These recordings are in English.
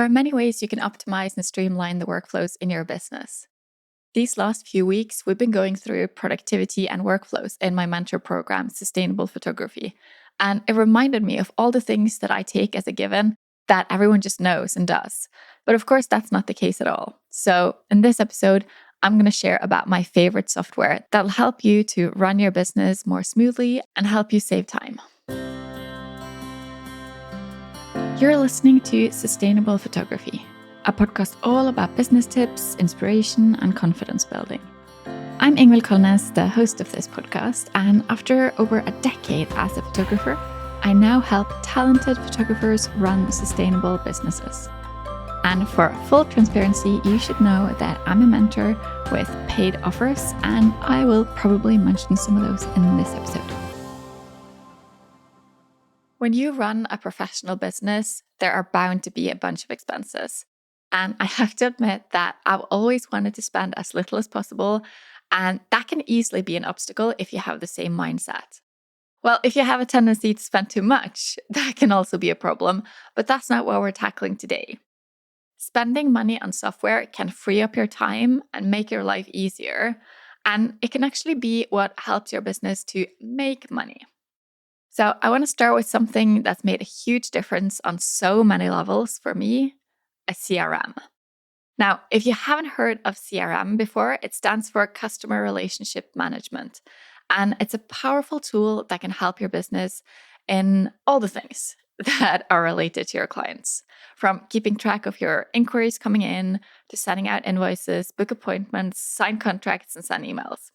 There are many ways you can optimize and streamline the workflows in your business. These last few weeks, we've been going through productivity and workflows in my mentor program, Sustainable Photography. And it reminded me of all the things that I take as a given that everyone just knows and does. But of course, that's not the case at all. So in this episode, I'm going to share about my favorite software that'll help you to run your business more smoothly and help you save time. You're listening to Sustainable Photography, a podcast all about business tips, inspiration, and confidence building. I'm Ingvild Kolnes, the host of this podcast, and after over a decade as a photographer, I now help talented photographers run sustainable businesses. And for full transparency, you should know that I'm a mentor with paid offers, and I will probably mention some of those in this episode. When you run a professional business, there are bound to be a bunch of expenses. And I have to admit that I've always wanted to spend as little as possible, and that can easily be an obstacle if you have the same mindset. Well, if you have a tendency to spend too much, that can also be a problem, but that's not what we're tackling today. Spending money on software can free up your time and make your life easier, and it can actually be what helps your business to make money. So I want to start with something that's made a huge difference on so many levels for me, a CRM. Now, if you haven't heard of CRM before, it stands for Customer Relationship Management. And it's a powerful tool that can help your business in all the things that are related to your clients, from keeping track of your inquiries coming in to sending out invoices, book appointments, sign contracts, and send emails.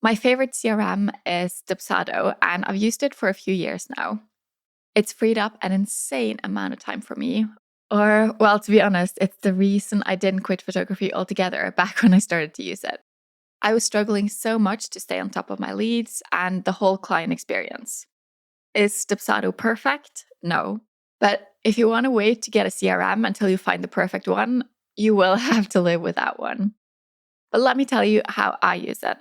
My favorite CRM is Dubsado, and I've used it for a few years now. It's freed up an insane amount of time for me. Or, well, to be honest, it's the reason I didn't quit photography altogether back when I started to use it. I was struggling so much to stay on top of my leads and the whole client experience. Is Dubsado perfect? No. But if you want to wait to get a CRM until you find the perfect one, you will have to live with that one. But let me tell you how I use it.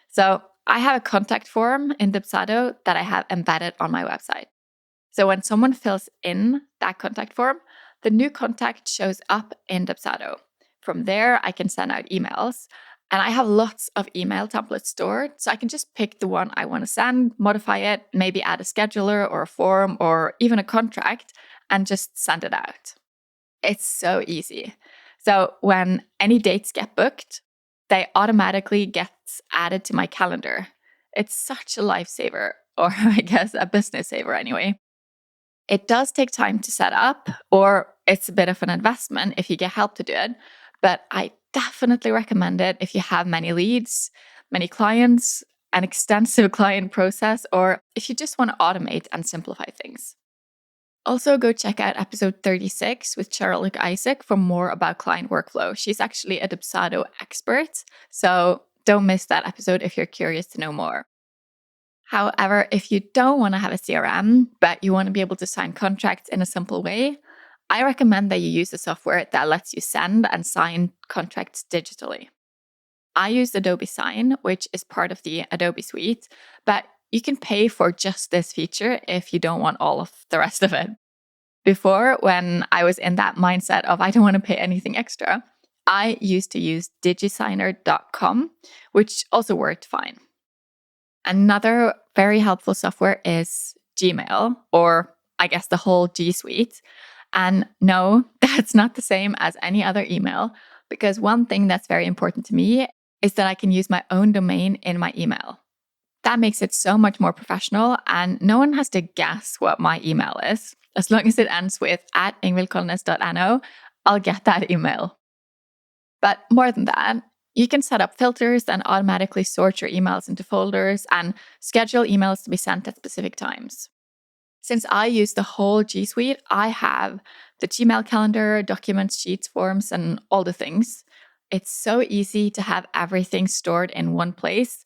So I have a contact form in Dubsado that I have embedded on my website. So when someone fills in that contact form, the new contact shows up in Dubsado. From there, I can send out emails. And I have lots of email templates stored, so I can just pick the one I want to send, modify it, maybe add a scheduler or a form or even a contract, and just send it out. It's so easy. So when any dates get booked, they automatically get added to my calendar. It's such a lifesaver, or I guess a business saver anyway. It does take time to set up, or it's a bit of an investment if you get help to do it, but I definitely recommend it if you have many leads, many clients, an extensive client process, or if you just want to automate and simplify things. Also, go check out episode 36 with Cheryl Isaac for more about client workflow. She's actually a Dubsado expert, so don't miss that episode if you're curious to know more. However, if you don't want to have a CRM, but you want to be able to sign contracts in a simple way, I recommend that you use a software that lets you send and sign contracts digitally. I use Adobe Sign, which is part of the Adobe suite, but you can pay for just this feature if you don't want all of the rest of it. Before, when I was in that mindset of I don't want to pay anything extra, I used to use digisigner.com, which also worked fine. Another very helpful software is Gmail, or I guess the whole G Suite. And no, that's not the same as any other email, because one thing that's very important to me is that I can use my own domain in my email. That makes it so much more professional, and no one has to guess what my email is. As long as it ends with @ingvildkolnes.no, I'll get that email. But more than that, you can set up filters and automatically sort your emails into folders and schedule emails to be sent at specific times. Since I use the whole G Suite, I have the Gmail calendar, documents, sheets, forms, and all the things. It's so easy to have everything stored in one place,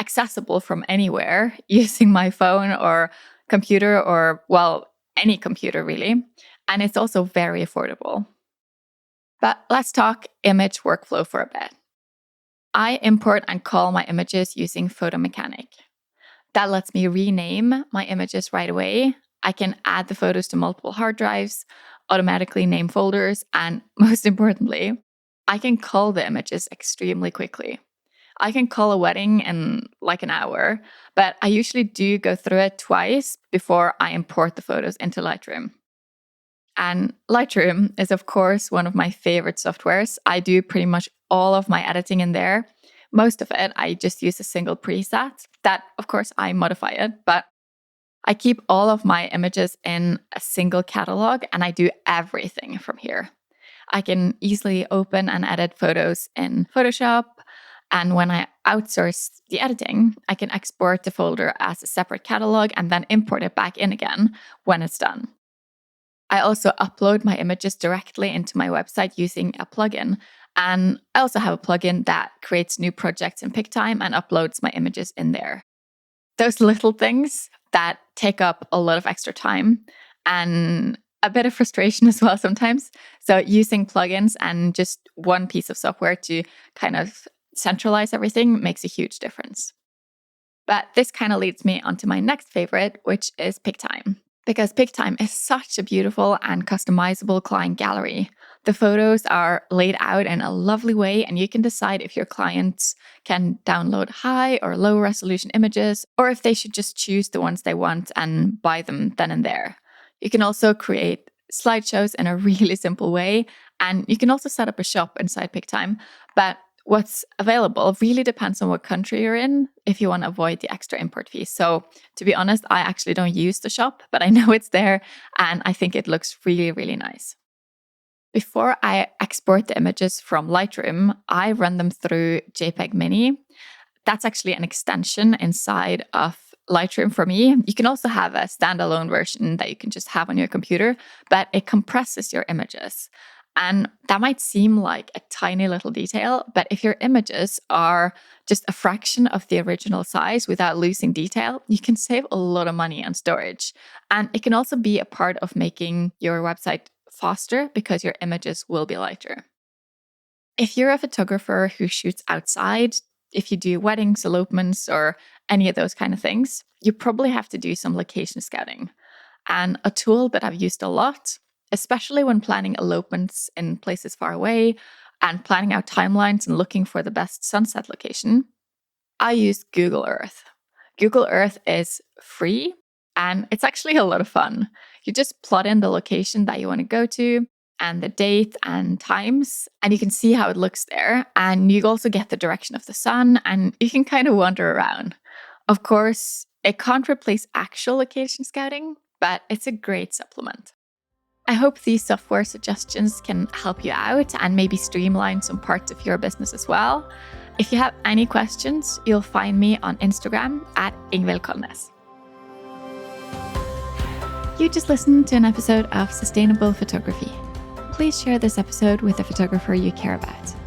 accessible from anywhere using my phone or computer or, well, any computer really. And it's also very affordable. But let's talk image workflow for a bit. I import and call my images using Photo Mechanic. That lets me rename my images right away. I can add the photos to multiple hard drives, automatically name folders, and most importantly, I can cull the images extremely quickly. I can cull a wedding in like an hour, but I usually do go through it twice before I import the photos into Lightroom. And Lightroom is, of course, one of my favorite softwares. I do pretty much all of my editing in there. Most of it, I just use a single preset that, of course, I modify it, but I keep all of my images in a single catalog and I do everything from here. I can easily open and edit photos in Photoshop. And when I outsource the editing, I can export the folder as a separate catalog and then import it back in again when it's done. I also upload my images directly into my website using a plugin. And I also have a plugin that creates new projects in QuickTime and uploads my images in there. Those little things that take up a lot of extra time and a bit of frustration as well sometimes. So using plugins and just one piece of software to kind of centralize everything makes a huge difference. But this kind of leads me onto my next favorite, which is QuickTime. Because QuickTime is such a beautiful and customizable client gallery. The photos are laid out in a lovely way, and you can decide if your clients can download high or low resolution images, or if they should just choose the ones they want and buy them then and there. You can also create slideshows in a really simple way, and you can also set up a shop inside QuickTime. But what's available really depends on what country you're in if you want to avoid the extra import fees. So to be honest, I actually don't use the shop, but I know it's there and I think it looks really, really nice. Before I export the images from Lightroom, I run them through JPEG Mini. That's actually an extension inside of Lightroom for me. You can also have a standalone version that you can just have on your computer, but it compresses your images. And that might seem like a tiny little detail, but if your images are just a fraction of the original size without losing detail, you can save a lot of money on storage. And it can also be a part of making your website faster because your images will be lighter. If you're a photographer who shoots outside, if you do weddings, elopements, or any of those kind of things, you probably have to do some location scouting. And a tool that I've used a lot, especially when planning elopements in places far away and planning out timelines and looking for the best sunset location, I use Google Earth. Google Earth is free and it's actually a lot of fun. You just plot in the location that you want to go to and the date and times, and you can see how it looks there. And you also get the direction of the sun and you can kind of wander around. Of course, it can't replace actual location scouting, but it's a great supplement. I hope these software suggestions can help you out and maybe streamline some parts of your business as well. If you have any questions, you'll find me on Instagram at Ingvild Kolnes. You just listened to an episode of Sustainable Photography. Please share this episode with a photographer you care about.